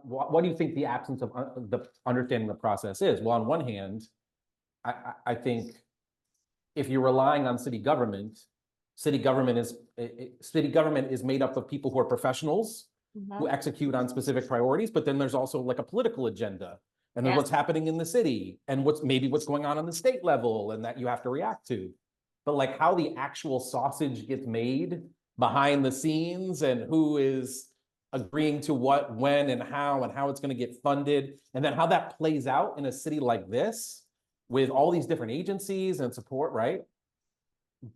What do you think the absence of the understanding the process is? Well, on one hand, I think if you're relying on city government city government is made up of people who are professionals who execute on specific priorities, but then there's also like a political agenda. And there's Yes. what's happening in the city and what's going on the state level and that you have to react to. But like how the actual sausage gets made behind the scenes and who is agreeing to what, when, and how it's going to get funded, and then how that plays out in a city like this with all these different agencies and support, right?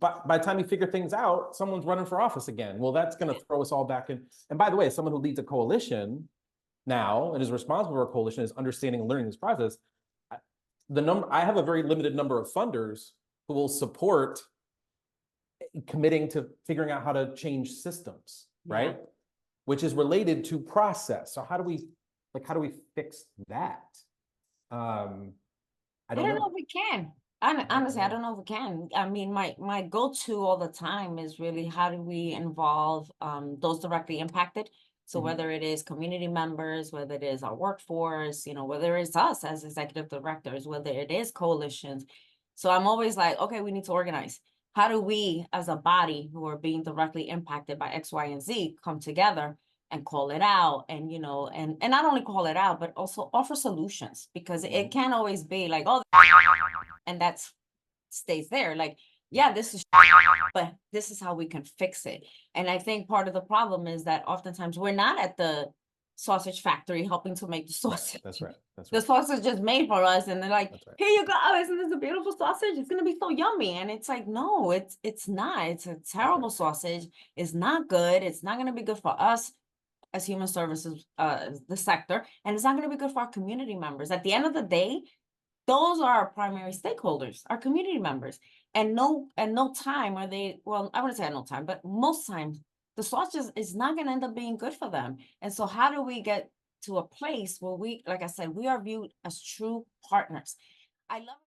But by the time you figure things out, someone's running for office again. Well, that's going to throw us all back in. And by the way, as someone who leads a coalition now and is responsible for a coalition is understanding and learning this process. I have a very limited number of funders who will support committing to figuring out how to change systems, right? Which is related to process. So how do we fix that? I don't know if we can. Honestly, I don't know if we can. I mean, my go-to all the time is really how do we involve those directly impacted. So whether it is community members, whether it is our workforce, whether it's us as executive directors, whether it is coalitions. So I'm always like, okay, we need to organize. How do we, as a body who are being directly impacted by X, Y, and Z, come together and call it out and, and not only call it out, but also offer solutions, because it can't always be like, oh, and that's stays there. Like, yeah, this is, but this is how we can fix it. And I think part of the problem is that oftentimes we're not at the sausage factory helping to make the sausage. That's right. The sausage is made for us, and they're like, here you go. Isn't this a beautiful sausage? It's gonna be so yummy. And it's like, no, it's not. It's a terrible sausage. It's not good. It's not gonna be good for us as human services, the sector, and it's not gonna be good for our community members. At the end of the day, those are our primary stakeholders, our community members. And no time are they, well, I wouldn't say at no time, but most times the sausage is not going to end up being good for them. And so how do we get to a place where we, like I said, we are viewed as true partners? I love